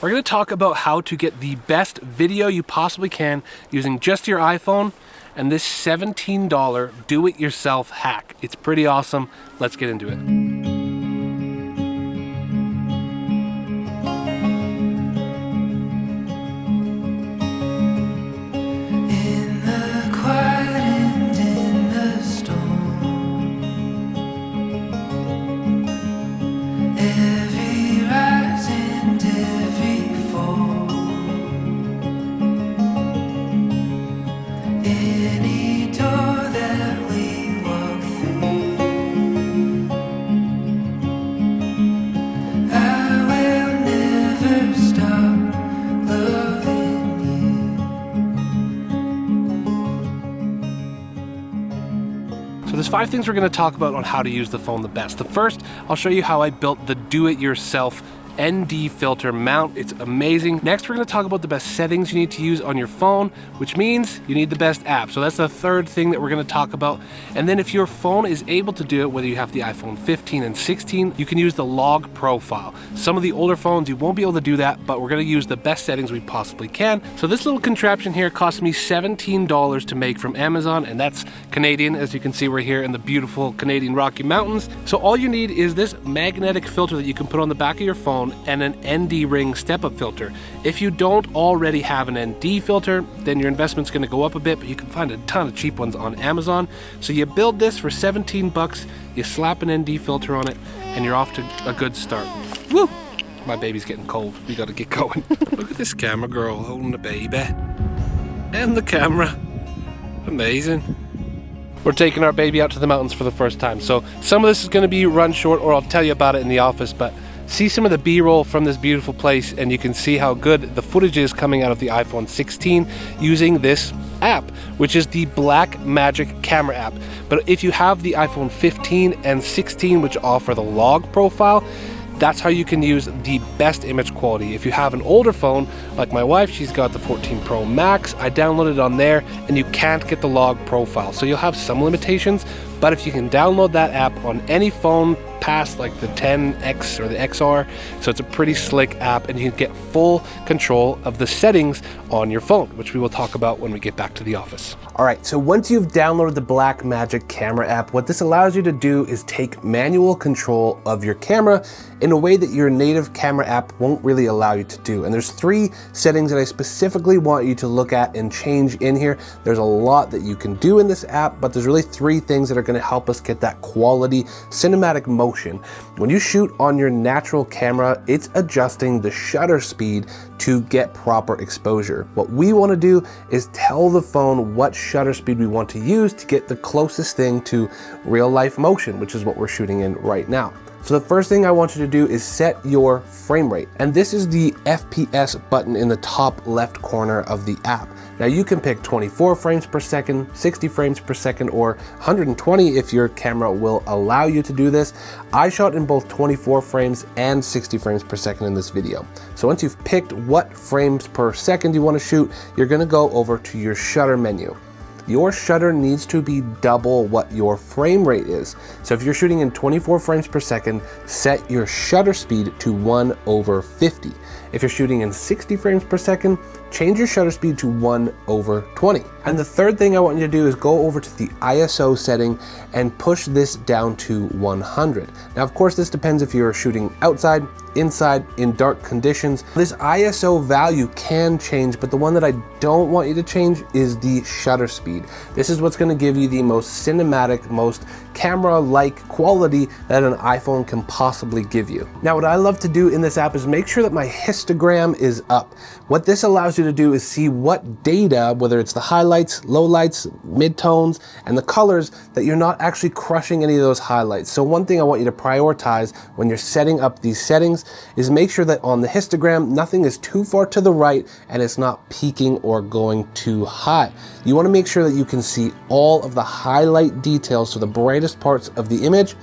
We're going to talk about how to get the best video you possibly can using just your iPhone and this $17 do-it-yourself hack. It's pretty awesome. Let's get into it. So there's 5 things we're going to talk about on how to use the phone the best. The first, I'll show you how I built the do-it-yourself ND filter mount. It's amazing. Next, we're going to talk about the best settings you need to use on your phone, which means you need the best app. So that's the third thing that we're going to talk about. And then if your phone is able to do it, whether you have the iPhone 15 and 16, you can use the log profile. Some of the older phones, you won't be able to do that, but we're going to use the best settings we possibly can. So this little contraption here cost me $17 to make from Amazon, and that's Canadian. As you can see, we're here in the beautiful Canadian Rocky Mountains. So all you need is this magnetic filter that you can put on the back of your phone and an ND ring step-up filter. If you don't already have an ND filter, then your investment's going to go up a bit, but you can find a ton of cheap ones on Amazon. So you build this for 17 bucks, you slap an ND filter on it, and you're off to a good start. Woo! My baby's getting cold. We got to get going. Look at this camera girl holding the baby. And the camera. Amazing. We're taking our baby out to the mountains for the first time. So some of this is going to be run short, or I'll tell you about it in the office, but see some of the B-roll from this beautiful place, and you can see how good the footage is coming out of the iPhone 16 using this app, which is the Blackmagic camera app. But if you have the iPhone 15 and 16, which offer the log profile, that's how you can use the best image quality. If you have an older phone, like my wife, she's got the 14 Pro Max, I downloaded it on there, and you can't get the log profile. So you'll have some limitations, but if you can download that app on any phone past like the 10X or the XR, so it's a pretty slick app, and you can get full control of the settings on your phone, which we will talk about when we get back to the office. All right, so once you've downloaded the Blackmagic camera app, what this allows you to do is take manual control of your camera in a way that your native camera app won't really allow you to do. And there's 3 settings that I specifically want you to look at and change in here. There's a lot that you can do in this app, but there's really 3 things that are going to help us get that quality cinematic motion. When you shoot on your natural camera, it's adjusting the shutter speed to get proper exposure. What we want to do is tell the phone what shutter speed we want to use to get the closest thing to real life motion, which is what we're shooting in right now. So the first thing I want you to do is set your frame rate. And this is the FPS button in the top left corner of the app. Now you can pick 24 frames per second, 60 frames per second, or 120 if your camera will allow you to do this. I shot in both 24 frames and 60 frames per second in this video. So once you've picked what frames per second you want to shoot, you're going to go over to your shutter menu. Your shutter needs to be double what your frame rate is. So if you're shooting in 24 frames per second, set your shutter speed to 1/50. If you're shooting in 60 frames per second, change your shutter speed to 1/20. And the third thing I want you to do is go over to the ISO setting and push this down to 100. Now, of course, this depends if you're shooting outside, inside, in dark conditions. This ISO value can change, but the one that I don't want you to change is the shutter speed. This is what's going to give you the most cinematic, most camera-like quality that an iPhone can possibly give you. Now, what I love to do in this app is make sure that my histogram is up. What this allows you to do is see what data, whether it's the highlights, lowlights, midtones, and the colors, that you're not actually crushing any of those highlights. So one thing I want you to prioritize when you're setting up these settings is make sure that on the histogram, nothing is too far to the right and it's not peaking or going too high. You want to make sure that you can see all of the highlight details, so the brightest parts of the image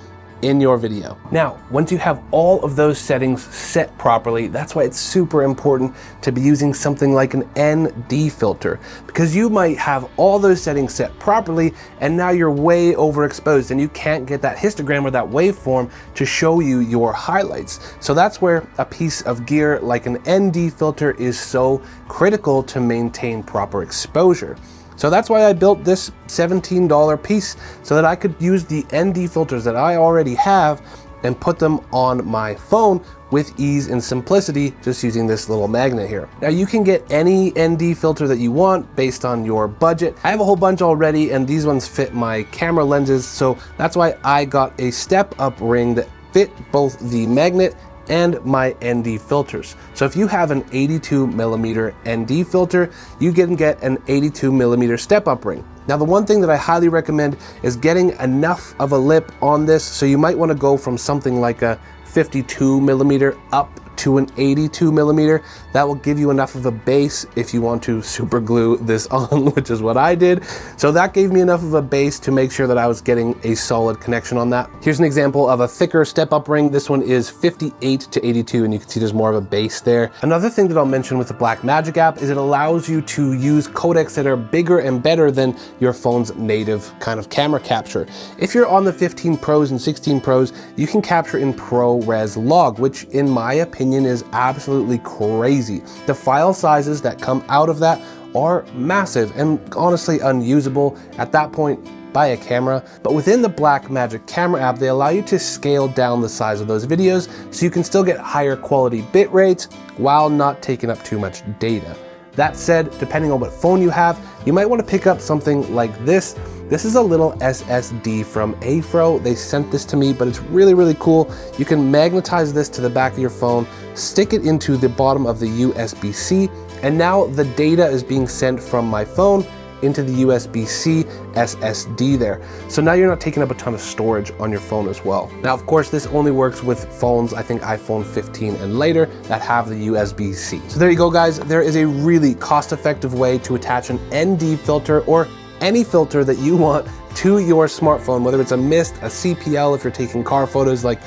in your video. Now, once you have all of those settings set properly, that's why it's super important to be using something like an ND filter, because you might have all those settings set properly and now you're way overexposed and you can't get that histogram or that waveform to show you your highlights. So that's where a piece of gear like an ND filter is so critical to maintain proper exposure. So that's why I built this $17 piece, so that I could use the ND filters that I already have and put them on my phone with ease and simplicity, just using this little magnet here. Now you can get any ND filter that you want based on your budget. I have a whole bunch already and these ones fit my camera lenses, so that's why I got a step up ring that fit both the magnet and my ND filters. So if you have an 82mm ND filter, you can get an 82mm step-up ring. Now the one thing that I highly recommend is getting enough of a lip on this, so you might want to go from something like a 52mm up to an 82mm. That will give you enough of a base if you want to super glue this on, which is what I did. So that gave me enough of a base to make sure that I was getting a solid connection on that. Here's an example of a thicker step-up ring. This one is 58 to 82, and you can see there's more of a base there. Another thing that I'll mention with the Blackmagic app is it allows you to use codecs that are bigger and better than your phone's native kind of camera capture. If you're on the 15 Pros and 16 Pros, you can capture in ProRes log, which in my opinion is absolutely crazy. The file sizes that come out of that are massive and honestly unusable at that point. Buy a camera. But within the Blackmagic camera app, they allow you to scale down the size of those videos so you can still get higher quality bit rates while not taking up too much data. That said, depending on what phone you have, you might want to pick up something like this. This is a little SSD from Afro. They sent this to me, but it's really, really cool. You can magnetize this to the back of your phone, stick it into the bottom of the USB-C, and now the data is being sent from my phone into the USB-C SSD there. So now you're not taking up a ton of storage on your phone as well. Now, of course, this only works with phones, I think iPhone 15 and later, that have the USB-C. So there you go, guys. There is a really cost-effective way to attach an ND filter or any filter that you want to your smartphone, whether it's a mist, a CPL if you're taking car photos like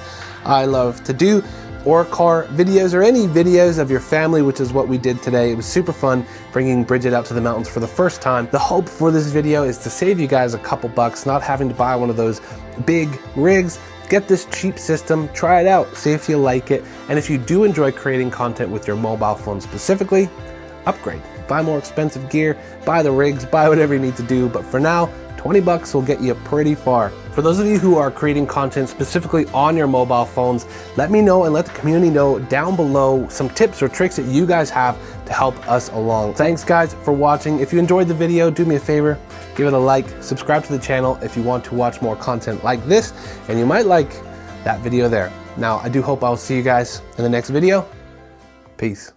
I love to do, or car videos, or any videos of your family, which is what we did today. It was super fun bringing Bridget out to the mountains for the first time. The hope for this video is to save you guys a couple bucks, not having to buy one of those big rigs. Get this cheap system, try it out, see if you like it, and if you do enjoy creating content with your mobile phone specifically, upgrade. Buy more expensive gear, buy the rigs, buy whatever you need to do, but for now, 20 bucks will get you pretty far. For those of you who are creating content specifically on your mobile phones, let me know and let the community know down below some tips or tricks that you guys have to help us along. Thanks guys for watching. If you enjoyed the video, do me a favor, give it a like, subscribe to the channel if you want to watch more content like this, and you might like that video there. Now, I do hope I'll see you guys in the next video. Peace.